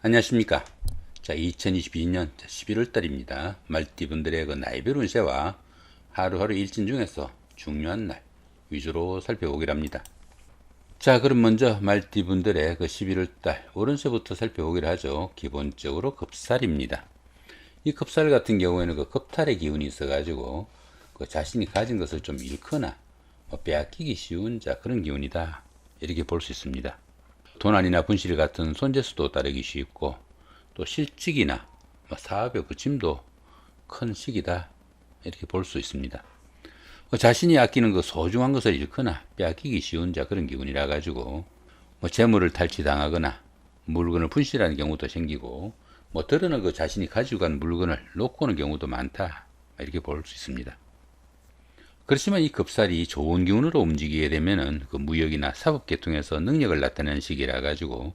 안녕하십니까. 자, 2022년 11월 달입니다. 말띠분들의 그 나이별 운세와 하루하루 일진 중에서 중요한 날 위주로 살펴보기로 합니다. 자, 그럼 먼저 말띠분들의 그 11월 달 오른세부터 살펴보기로 하죠. 기본적으로 급살입니다. 이 급살 같은 경우에는 그 급탈의 기운이 있어가지고 그 자신이 가진 것을 좀 잃거나 빼앗기기 쉬운 그런 기운이다. 이렇게 볼 수 있습니다. 도난이나 분실 같은 손재수도 따르기 쉽고 또 실직이나 사업의 부침도 큰 시기다 이렇게 볼 수 있습니다. 자신이 아끼는 그 소중한 것을 잃거나 빼앗기기 쉬운 그런 기운이라 가지고 재물을 탈취당하거나 물건을 분실하는 경우도 생기고 들어는 그 자신이 가지고 간 물건을 놓고 오는 경우도 많다 이렇게 볼 수 있습니다. 그렇지만 이 급살이 좋은 기운으로 움직이게 되면은 그 무역이나 사법 계통에서 능력을 나타내는 시기라 가지고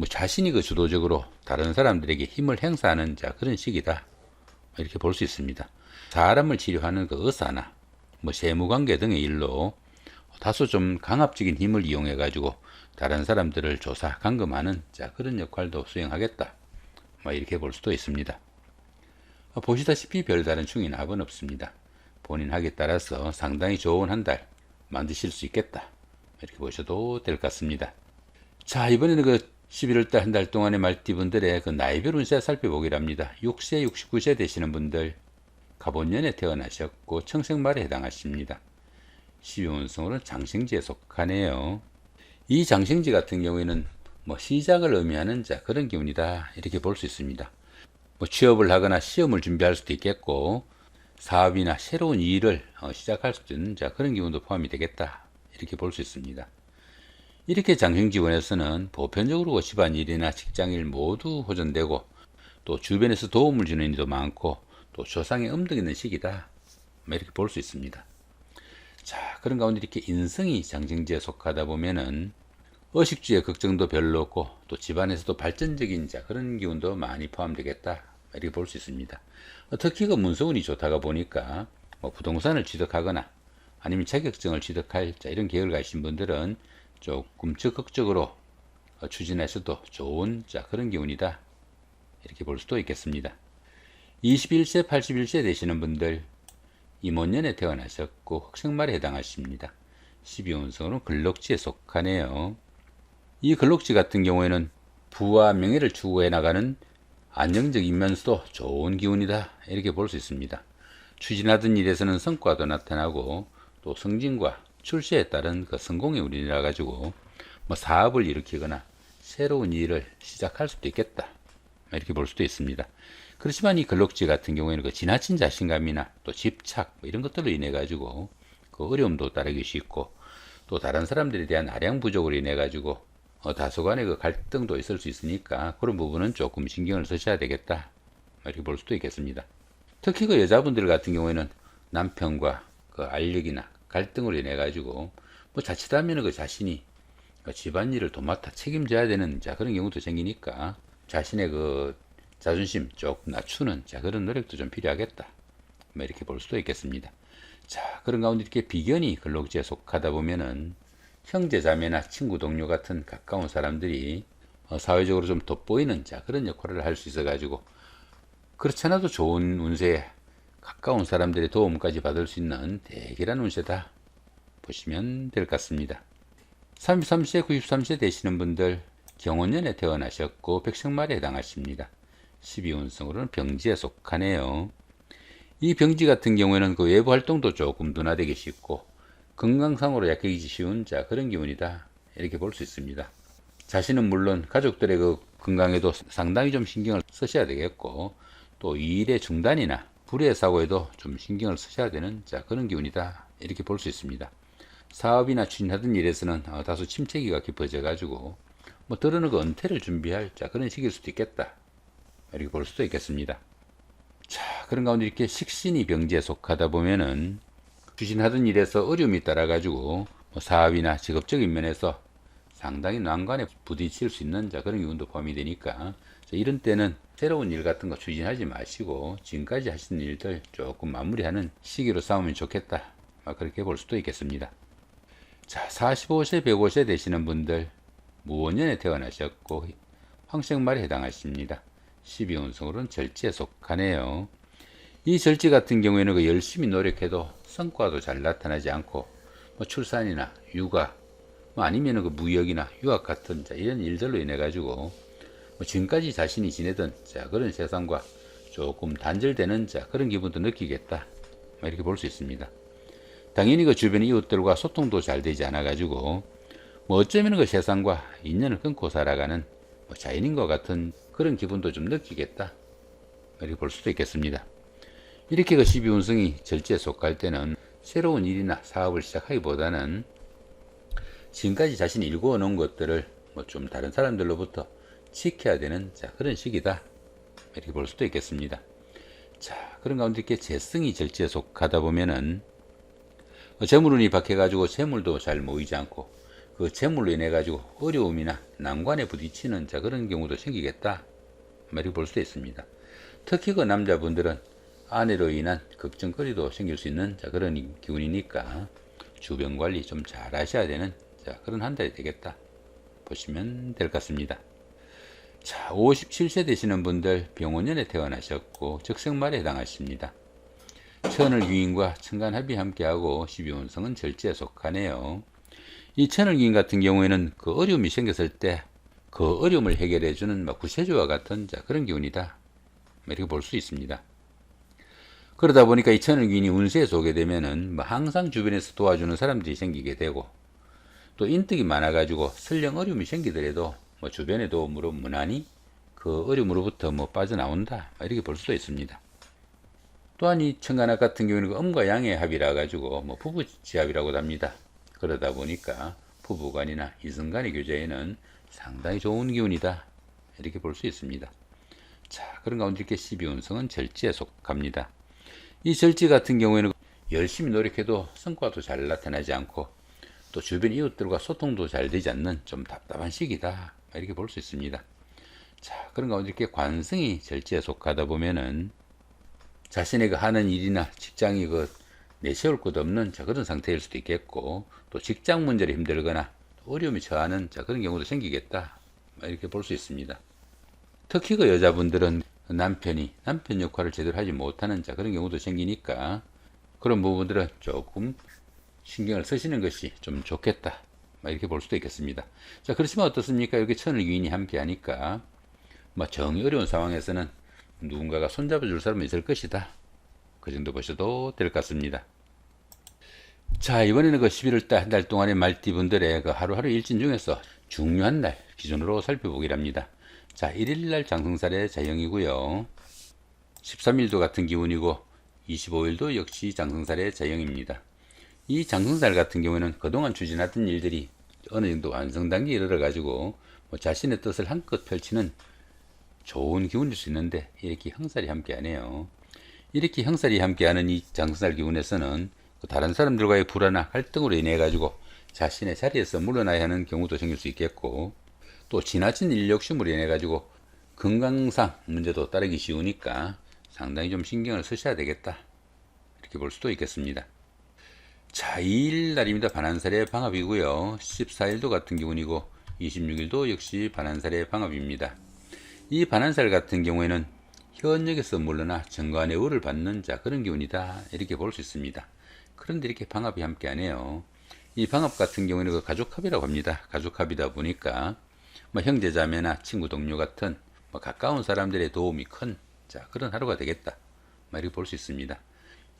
자신이 그 주도적으로 다른 사람들에게 힘을 행사하는 그런 시기다 이렇게 볼 수 있습니다. 사람을 치료하는 그 의사나 세무관계 등의 일로 다소 좀 강압적인 힘을 이용해 가지고 다른 사람들을 조사 감금하는 그런 역할도 수행하겠다 이렇게 볼 수도 있습니다. 보시다시피 별다른 충이나 합은 없습니다. 본인 학에 따라서 상당히 좋은 한 달 만드실 수 있겠다 이렇게 보셔도 될 것 같습니다. 자, 이번에는 그 11월 달 한 달 동안의 말띠분들의 그 나이별 운세 살펴보기로 합니다. 6세 69세 되시는 분들 갑옷년에 태어나셨고 청생말에 해당하십니다. 12운성으로는 장생지에 속하네요. 이 장생지 같은 경우에는 시작을 의미하는 그런 기운이다 이렇게 볼 수 있습니다. 취업을 하거나 시험을 준비할 수도 있겠고 사업이나 새로운 일을 시작할 수 있는 그런 기운도 포함이 되겠다 이렇게 볼 수 있습니다. 이렇게 장생지원에서는 보편적으로 집안일이나 직장일 모두 호전되고 또 주변에서 도움을 주는 일도 많고 또 조상의 음덕이 있는 시기다 이렇게 볼 수 있습니다. 자, 그런 가운데 이렇게 인성이 장생지에 속하다 보면은 의식주의 걱정도 별로 없고 또 집안에서도 발전적인 그런 기운도 많이 포함되겠다 이렇게 볼 수 있습니다. 특히 그 문서운이 좋다가 보니까 부동산을 취득하거나 아니면 자격증을 취득할 이런 계획을 가신 분들은 조금 적극적으로 추진하셔도 좋은 그런 기운이다 이렇게 볼 수도 있겠습니다. 21세 81세 되시는 분들 임원년에 태어나셨고 흑생말에 해당하십니다. 12운성으로는 근록지에 속하네요. 이 근록지 같은 경우에는 부와 명예를 추구해 나가는 안정적이면서도 좋은 기운이다 이렇게 볼 수 있습니다. 추진하던 일에서는 성과도 나타나고 또 승진과 출세에 따른 그 성공의 운이라 가지고 사업을 일으키거나 새로운 일을 시작할 수도 있겠다 이렇게 볼 수도 있습니다. 그렇지만 이 근록지 같은 경우에는 그 지나친 자신감이나 또 집착 이런 것들로 인해 가지고 그 어려움도 따르기 쉽고 또 다른 사람들에 대한 아량 부족으로 인해 가지고 다소간의 그 갈등도 있을 수 있으니까 그런 부분은 조금 신경을 쓰셔야 되겠다 이렇게 볼 수도 있겠습니다. 특히 그 여자분들 같은 경우에는 남편과 그 알력이나 갈등으로 인해 가지고 자칫하면 그 자신이 그 집안일을 도맡아 책임져야 되는 그런 경우도 생기니까 자신의 그 자존심 조금 낮추는 그런 노력도 좀 필요하겠다 이렇게 볼 수도 있겠습니다. 자, 그런 가운데 이렇게 비견이 근록지에 속하다 보면은 형제 자매나 친구 동료 같은 가까운 사람들이 사회적으로 좀 돋보이는 그런 역할을 할 수 있어 가지고 그렇지 않아도 좋은 운세에 가까운 사람들의 도움까지 받을 수 있는 대결한 운세다 보시면 될 것 같습니다. 33세 93세 되시는 분들 경원년에 태어나셨고 백성말에 해당하십니다. 12운성으로는 병지에 속하네요. 이 병지 같은 경우에는 그 외부 활동도 조금 둔화되기 쉽고 건강상으로 약해지기 쉬운 그런 기운이다 이렇게 볼 수 있습니다. 자신은 물론 가족들의 그 건강에도 상당히 좀 신경을 쓰셔야 되겠고 또 일의 중단이나 불의 사고에도 좀 신경을 쓰셔야 되는 그런 기운이다 이렇게 볼 수 있습니다. 사업이나 추진하던 일에서는 다소 침체기가 깊어져 가지고 들어는 그 은퇴를 준비할 그런 시기일 수도 있겠다 이렇게 볼 수도 있겠습니다. 자, 그런 가운데 이렇게 식신이 병지에 속하다 보면은 추진하던 일에서 어려움이 따라 가지고 사업이나 직업적인 면에서 상당히 난관에 부딪힐 수 있는 그런 기운도 포함이 되니까 이런 때는 새로운 일 같은 거 추진하지 마시고 지금까지 하시는 일들 조금 마무리하는 시기로 삼으면 좋겠다 그렇게 볼 수도 있겠습니다. 자, 45세 105세 되시는 분들 무원년에 태어나셨고 황색말에 해당하십니다. 12운성으로는 절지에 속하네요. 이 절지 같은 경우에는 열심히 노력해도 성과도 잘 나타나지 않고 출산이나 육아 아니면 무역이나 유학 같은 이런 일들로 인해 가지고 지금까지 자신이 지내던 그런 세상과 조금 단절되는 그런 기분도 느끼겠다, 이렇게 볼 수 있습니다. 당연히 주변 이웃들과 소통도 잘 되지 않아 가지고 어쩌면 세상과 인연을 끊고 살아가는 자연인과 같은 그런 기분도 좀 느끼겠다, 이렇게 볼 수도 있겠습니다. 이렇게 12운성이 절지에 속할 때는 새로운 일이나 사업을 시작하기보다는 지금까지 자신이 일구어 놓은 것들을 좀 다른 사람들로부터 지켜야 되는 그런 시기다, 이렇게 볼 수도 있겠습니다. 그런 가운데 이렇게 재성이 절지에 속하다 보면은 재물운이 박해가지고 재물도 잘 모이지 않고 그 재물로 인해 가지고 어려움이나 난관에 부딪히는 그런 경우도 생기겠다, 이렇게 볼 수도 있습니다. 특히 남자분들은 아내로 인한 걱정거리도 생길 수 있는 그런 기운이니까 주변 관리 좀 잘 하셔야 되는 그런 한 달이 되겠다 보시면 될 것 같습니다. 57세 되시는 분들 병원년에 태어나셨고 적생말에 해당하십니다. 천을귀인과 천간합이 함께하고 12운성은 절지에 속하네요. 이 천을귀인 같은 경우에는 어려움이 생겼을 때 그 어려움을 해결해주는 구세주와 같은 그런 기운이다, 이렇게 볼 수 있습니다. 그러다 보니까 이 천을귀인이 운세에 속게 되면은 항상 주변에서 도와주는 사람들이 생기게 되고 또 인덕이 많아가지고 설령 어려움이 생기더라도 주변의 도움으로 무난히 그 어려움으로부터 빠져나온다, 이렇게 볼 수도 있습니다. 또한 이 천간합 같은 경우는 음과 양의 합이라 가지고 부부지합이라고도 합니다. 그러다 보니까 부부간이나 이성간의 교제에는 상당히 좋은 기운이다, 이렇게 볼 수 있습니다. 그런 가운데 이렇게 12운성은 절지에 속합니다. 이 절지 같은 경우에는 열심히 노력해도 성과도 잘 나타나지 않고 또 주변 이웃들과 소통도 잘 되지 않는 좀 답답한 시기다, 이렇게 볼 수 있습니다. 그런 가운데 이렇게 관성이 절지에 속하다 보면은 자신의 하는 일이나 직장이 내세울 것 없는 그런 상태일 수도 있겠고 또 직장 문제로 힘들거나 어려움이 처하는 그런 경우도 생기겠다, 이렇게 볼 수 있습니다. 특히 여자분들은 남편 역할을 제대로 하지 못하는 그런 경우도 생기니까 그런 부분들은 조금 신경을 쓰시는 것이 좀 좋겠다, 이렇게 볼 수도 있겠습니다. 그렇지만 어떻습니까? 이렇게 천을귀인이 함께 하니까 정이 어려운 상황에서는 누군가가 손잡아 줄 사람은 있을 것이다, 그 정도 보셔도 될 것 같습니다. 이번에는 11월달 한 달 동안의 말띠분들의 하루하루 일진 중에서 중요한 날 기준으로 살펴보기를 합니다. 1일날 장성살의 자영이고요. 13일도 같은 기운이고 25일도 역시 장성살의 자영입니다. 이 장성살 같은 경우에는 그동안 추진하던 일들이 어느 정도 완성 단계에 이르러 가지고 자신의 뜻을 한껏 펼치는 좋은 기운일 수 있는데 이렇게 형살이 함께하네요. 이렇게 형살이 함께하는 이 장성살 기운에서는 다른 사람들과의 불화나 갈등으로 인해 가지고 자신의 자리에서 물러나야 하는 경우도 생길 수 있겠고 또 지나친 일 욕심으로 인해 가지고 건강상 문제도 따르기 쉬우니까 상당히 좀 신경을 쓰셔야 되겠다, 이렇게 볼 수도 있겠습니다. 2일 날입니다. 반한살의 방합이고요. 14일도 같은 기운이고 26일도 역시 반한살의 방합입니다. 이 반한살 같은 경우에는 현역에서 물러나 정관의 의를 받는 그런 기운이다, 이렇게 볼 수 있습니다. 그런데 이렇게 방합이 함께하네요. 이 방합 같은 경우에는 가족합이라고 합니다. 가족합이다 보니까 형제자매나 친구 동료 같은 가까운 사람들의 도움이 큰 그런 하루가 되겠다, 이렇게 볼 수 있습니다.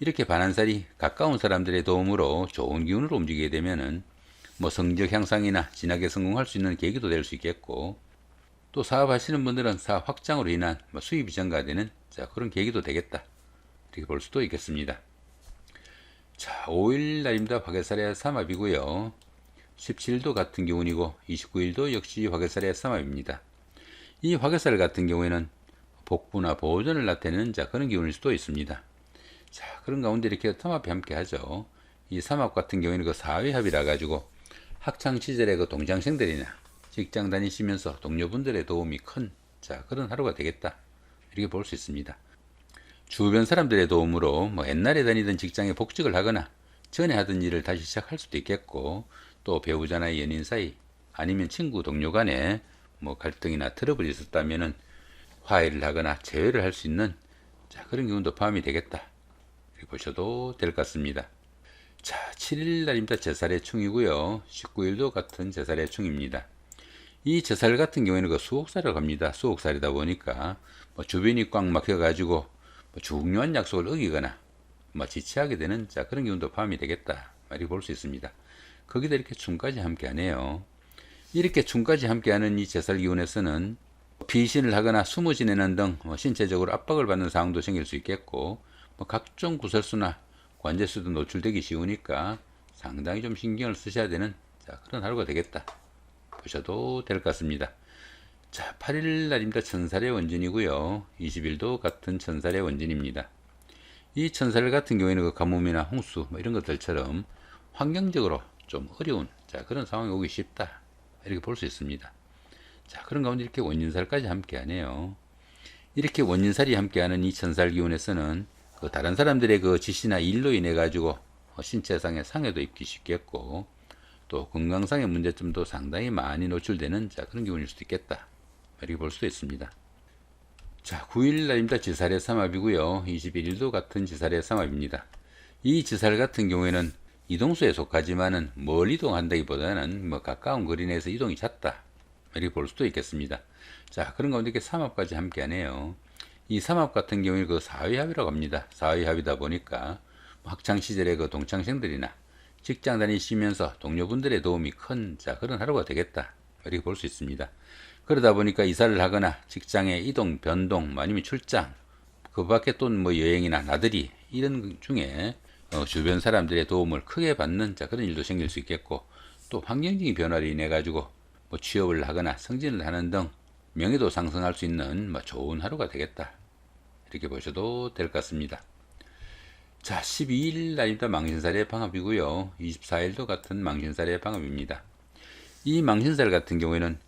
이렇게 반한살이 가까운 사람들의 도움으로 좋은 기운으로 움직이게 되면은 성적 향상이나 진하게 성공할 수 있는 계기도 될 수 있겠고 또 사업하시는 분들은 사업 확장으로 인한 수입이 증가되는 그런 계기도 되겠다, 이렇게 볼 수도 있겠습니다. 5일 날입니다. 화개살의 삼합이고요. 17일도 같은 기운이고 29일도 역시 화개살의 삼합입니다. 이 화개살 같은 경우에는 복부나 보존을 나타내는 그런 기운일 수도 있습니다. 그런 가운데 이렇게 삼합이 함께 하죠. 이 삼합 같은 경우에는 사회합이라 가지고 학창 시절의 동창생들이나 직장 다니시면서 동료분들의 도움이 큰 그런 하루가 되겠다, 이렇게 볼 수 있습니다. 주변 사람들의 도움으로 옛날에 다니던 직장에 복직을 하거나 전에 하던 일을 다시 시작할 수도 있겠고 또 배우자나 연인 사이 아니면 친구 동료 간에 뭐 갈등이나 트러블이 있었다면은 화해를 하거나 재회를 할 수 있는 자, 그런 기운도 포함이 되겠다. 이렇게 보셔도 될 것 같습니다. 자, 7일 날입니다. 제살의 충이고요. 19일도 같은 제살의 충입니다. 이 제살 같은 경우에는 그 수옥살을 갑니다. 수옥살이다 보니까 뭐 주변이 꽉 막혀가지고 뭐 중요한 약속을 어기거나 뭐 지체하게 되는 자, 그런 기운도 포함이 되겠다. 이렇게 볼 수 있습니다. 거기다 이렇게 충까지 함께하네요. 이렇게 충까지 함께하는 이 제살 기운에서는 피신을 하거나 숨어 지내는 등 신체적으로 압박을 받는 상황도 생길 수 있겠고 뭐 각종 구설수나 관제수도 노출되기 쉬우니까 상당히 좀 신경을 쓰셔야 되는 자, 그런 하루가 되겠다 보셔도 될 것 같습니다. 자, 8일 날입니다. 천살의 원진이고요. 20일도 같은 천살의 원진입니다. 이 천살 같은 경우에는 그 가뭄이나 홍수 뭐 이런 것들처럼 환경적으로 좀 어려운 자, 그런 상황이 오기 쉽다 이렇게 볼 수 있습니다. 자, 그런 가운데 이렇게 원진살까지 함께하네요. 이렇게 원진살이 함께하는 이 천살 기운에서는 그 다른 사람들의 그 지시나 일로 인해 가지고 신체상의 상해도 입기 쉽겠고 또 건강상의 문제점도 상당히 많이 노출되는 자, 그런 기운일 수도 있겠다 이렇게 볼 수도 있습니다. 자, 9일 날입니다. 지살의 삼합이고요. 21일도 같은 지살의 삼합입니다. 이 지살 같은 경우에는 이동수에 속하지만은 멀리 이동한다기보다는 뭐 가까운 거리 내에서 이동이 잦다 이렇게 볼 수도 있겠습니다. 자, 그런 가운데 이렇게 삼합까지 함께하네요. 이 삼합 같은 경우에 그 사위합이라고 합니다. 사위합이다 보니까 학창 시절의 그 동창생들이나 직장 다니시면서 동료분들의 도움이 큰 자, 그런 하루가 되겠다 이렇게 볼 수 있습니다. 그러다 보니까 이사를 하거나 직장의 이동, 변동, 아니면 출장, 그 밖에 또 뭐 여행이나 나들이 이런 중에 주변 사람들의 도움을 크게 받는 자, 그런 일도 생길 수 있겠고 또 환경적인 변화로 인해 가지고 뭐 취업을 하거나 승진을 하는 등 명예도 상승할 수 있는 뭐 좋은 하루가 되겠다 이렇게 보셔도 될 것 같습니다. 자, 12일 날입니다. 망신살의 방합이고요. 24일도 같은 망신살의 방합입니다. 이 망신살 같은 경우에는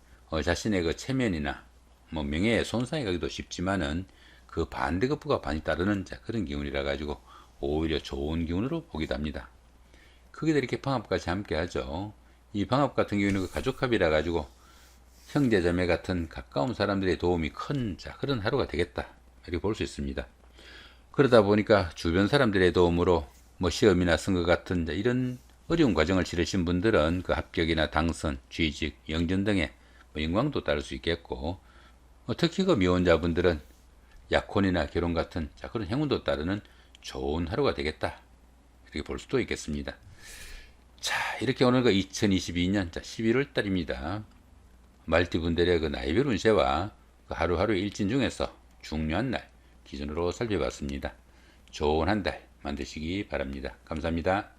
자신의 그 체면이나 뭐 명예에 손상이 가기도 쉽지만은 그 반대급부가 많이 따르는 자, 그런 기운이라 가지고 오히려 좋은 기운으로 보기도 합니다. 거기다 이렇게 방합까지 함께 하죠. 이 방합 같은 경우에는 그 가족합이라 가지고 형제자매 같은 가까운 사람들의 도움이 큰 자, 그런 하루가 되겠다 이렇게 볼 수 있습니다. 그러다 보니까 주변 사람들의 도움으로 뭐 시험이나 선거 같은 이런 어려운 과정을 치르신 분들은 그 합격이나 당선, 취직, 영전 등의 뭐 영광도 따를 수 있겠고 특히 그 미혼자분들은 약혼이나 결혼 같은 자, 그런 행운도 따르는 좋은 하루가 되겠다 이렇게 볼 수도 있겠습니다. 자, 이렇게 오늘 그 2022년 11월 달입니다. 말띠분들의 그 나이별 운세와 그 하루하루 일진 중에서 중요한 날 기준으로 살펴봤습니다. 좋은 한 달 만드시기 바랍니다. 감사합니다.